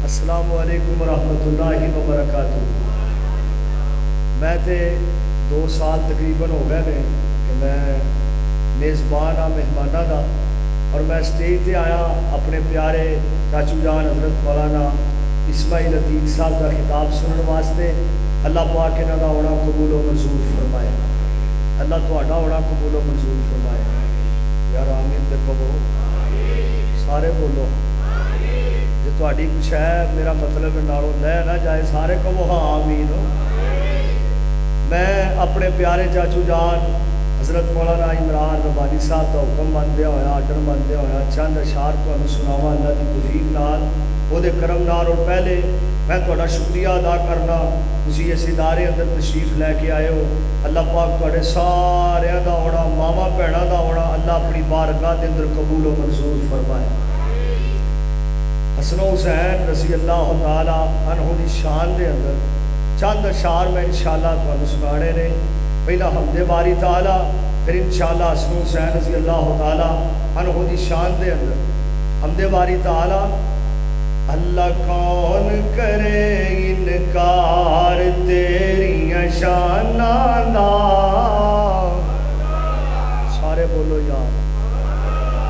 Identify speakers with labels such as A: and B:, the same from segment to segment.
A: السلام علیکم ورحمۃ اللہ وبرکاتہ۔ میں تے 2 سال تقریباً ہو گئے نے کہ میں میزبان ہاں مہمانوں کا، اور میں سٹیج تے آیا اپنے پیارے چاچو جان حضرت مولانا اسماعیل عتیق صاحب کا خطاب سننے واسطے۔ اللہ پاک انہاں دا ہونا قبول و منظور فرمائے، اللہ تہاڈا ہونا قبول و منظور فرمائے۔ یار آمین تے کہو، سارے بولو جی تہاڈی کچھ ہے، میرا مطلب نالوں لے نہ جائے، سارے کہو ہاں آمین۔ میں اپنے پیارے چاچو جان حضرت مولانا عمران ربانی صاحب کا حکم مانتے ہویا، آرڈر مانتے ہویا چند اشعار تمہیں سناواں اللہ کی توفیق نال، وہ دے کرم نال۔ اور پہلے میں تہاڈا شکریہ ادا کرنا، تسی اس ادارے اندر تشریف لے کے آئے ہو۔ اللہ پاک تہاڈے سارے دا ہونا، ماواں بھیناں دا ہونا اللہ اپنی بارگاہ دے اندر قبول و منظور فرمائے۔ حسن و حسین رضی اللہ تعالی عنہ دی شان دے اندر چند اشعار میں انشاءاللہ تمہیں سنانے نے۔ پہلا حمد باری تعالی، پھر انشاءاللہ حسن و حسین رضی اللہ تعالی عنہ دی شان دے اندر حمد باری تعالی۔ اللہ کون کرے انکار تیری شاناں دا، سارے بولو یار۔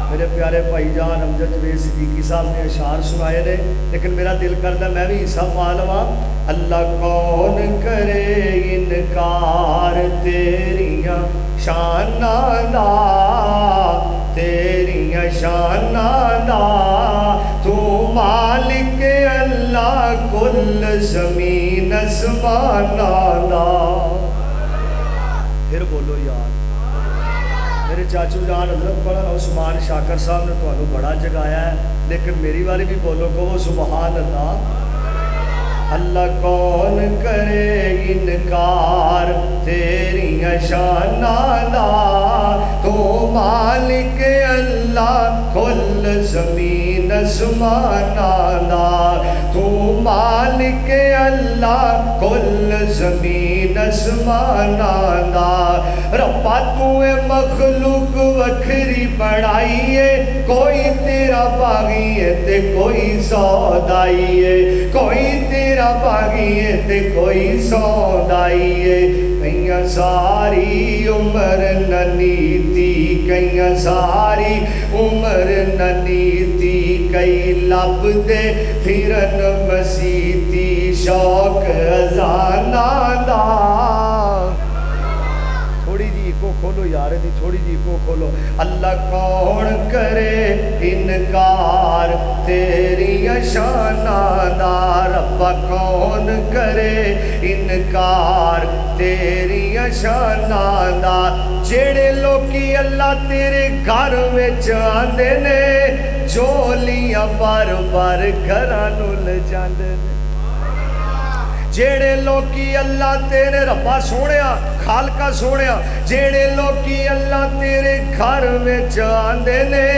A: میرے پیارے بھائی جان امجد جوید صدیقی صاحب نے اشعار سنائے نے، لیکن میرا دل کرتا میں بھی حصہ پا لواں۔ اللہ کون کرے انکار تیریاں شاناں دا، تیریاں شاناں دا، تو مالک اللہ کل زمین اسماناں دا۔ پھر بولو یار۔ میرے چاچو جان حضرت مولانا عثمان شاکر صاحب نے تمہیں بڑا جگایا ہے، لیکن میری والی بھی بولو کہ سبحان اللہ۔ اللہ کون کرے انکار تیریاں شاناں دا، تو مالک اللہ کل زمین اسماناں دا، تو مالک اللہ کل زمین اسماناں دا۔ ربا تو مخلوق وکھری بڑائی ہے، کوئی تیرا باغی ہے تے کوئی سودائی ہے، کوئی تیرا باغی ہے تے کوئی سودائی ہے۔ کئیاں ساری عمر ننیتی، کئیاں ساری عمر ننیتی، کئی لب دے پھرن مسیتی، شوق ازاناں دا۔ تھوڑی جی کو کھولو یار دی، تھوڑی جی کو کھولو۔ اللہ کون کرے انکار تیری شاناں دا، ربا کون کرے انکار تیری شاناں دا۔ جیڑے لوکی اللہ تیرے گھر وچ آندے نے، جولیاں بار بار گھراں نوں لے جاندے نے۔ جیڑے لوکی اللہ تیرے ربا سونیا خالقہ سونیا، جیڑے لوکی اللہ تیرے گھر وچ آندے نے،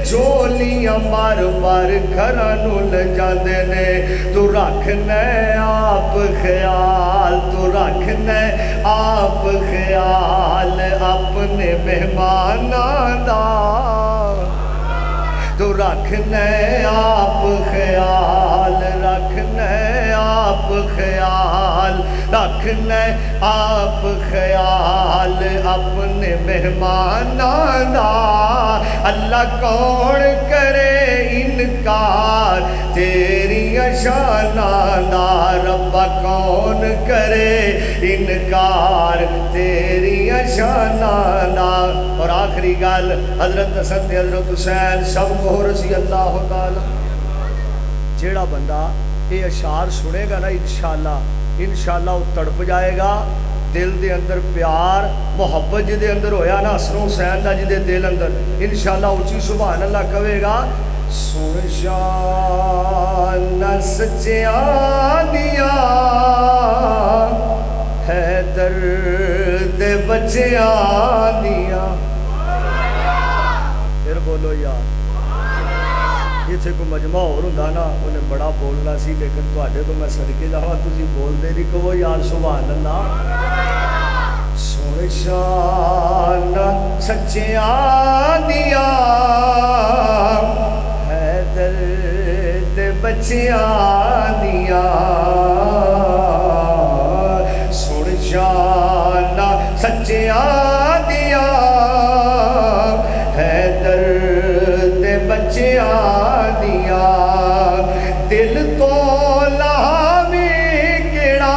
A: جولیاں بار بار گھراں نوں لے جاندے نے۔ تو رکھنا آپ خیال، تو رکھنا آپ خیال اپنے مہماناں دا، تو رکھنا آپ خیال، رکھنا آپ خیال، رکھنا آپ خیال اپنے مہماناں دا۔ اللہ کون کرے انکار تیری شاناں دا، ربا کون کرے انکار تیری شاناں دا۔ اور آخری گل حضرت حسن تے حضرت حسین سب کو رضی اللہ تعالی۔ جیڑا بندہ یہ اشعار سنے گا نا انشاءاللہ وہ تڑپ جائے گا، دل دے اندر پیار محبت جدے اندر ہویا نا حسن و حسین دا جدے دل اندر، انشاءاللہ اچھی سبحان اللہ کہے گا۔ سن شان سچیاں دیاں حیدر دے بچیاں دیاں۔ پھر بولو یار۔ جتھے کوئی مجمع اور ہوندا نا انہیں بڑا بولنا سی، لیکن تواڈے تو میں صدقے جاواں تسی بولدے نہیں، کہو یار سبحان اللہ۔ سن شان سچیاں دیاں حیدر تے بچیاں سچیاں دیا حیدر دے بچیاں دیا دل تو لاوی کیڑا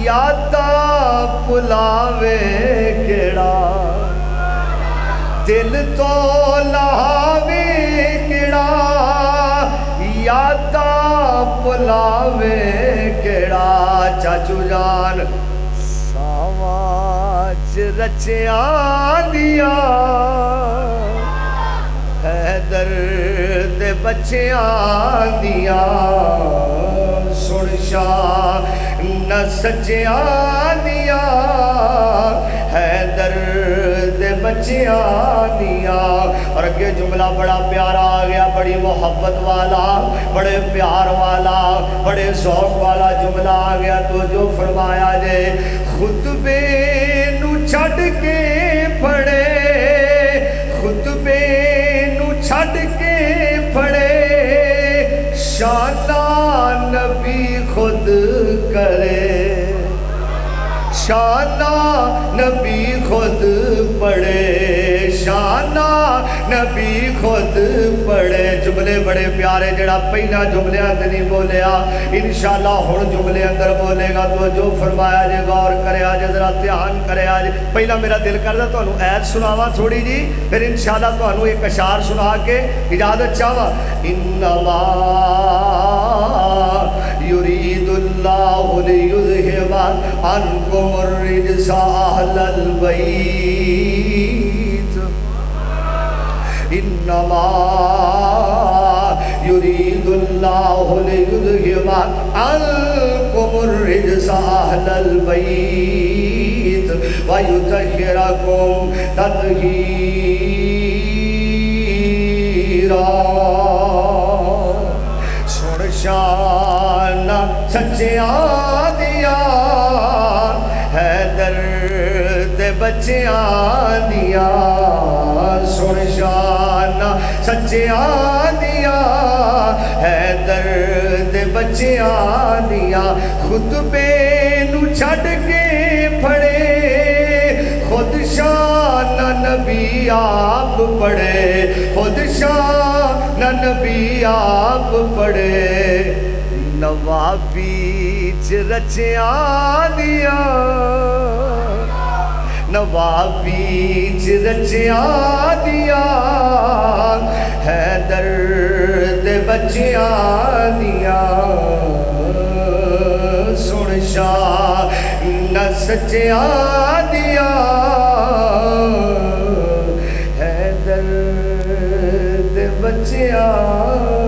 A: یاداں بلاوے کیڑا دل تو لاوی کیڑا یاداں بلاوے کیڑا چاچو جان ساواں رچیاں دیا حیدر دے بچیاں دیا سن شاہ نہ سچیاں دیا حیدر دے بچیاں دیا اور اگے جملہ بڑا پیارا آ گیا بڑی محبت والا بڑے پیار والا بڑے ذوق والا جملہ آ گیا تو جو فرمایا جے خطبے نو چھڈ کے پڑھے خطبے نو چھڈ کے پڑھے شانہ نبی خود کرے شانہ نبی خود پڑھے شانہ نبی خود پڑھے جملے بڑے پیارے جڑا پہلا جملے اندر نہیں بولیا انشاءاللہ ہن جملے اندر بولے گا تو جو فرمایا جے غور کرے آج ذرا دھیان کرے آج پہلا میرا دل کردا تانوں ایت سناواں تھوڑی جی پھر انشاءاللہ تانوں ایک اشعار سنا کے اجازت چاہواں انما یرید اللہ لیذہب عنکم الرجس اہل البیت انما یرید اللہ لیذہب عنکم الرجس اہل البیت ویطہرکم تطہیرا سن شان سچیاں دیا حیدر دے بچیاں دیا سن شان سچیاں دیا حیدر دے بچیاں دیا خطبے نو چھڈ کے پڑھے خود شان نبی آپ پڑھے خود شان نبی آپ پڑھے نوابی رچیاں دیا نوابی رچیاں دیا حیدر دے بچیاں دیا سن شاہ نہ سچیاں دیا حیدر دے بچیاں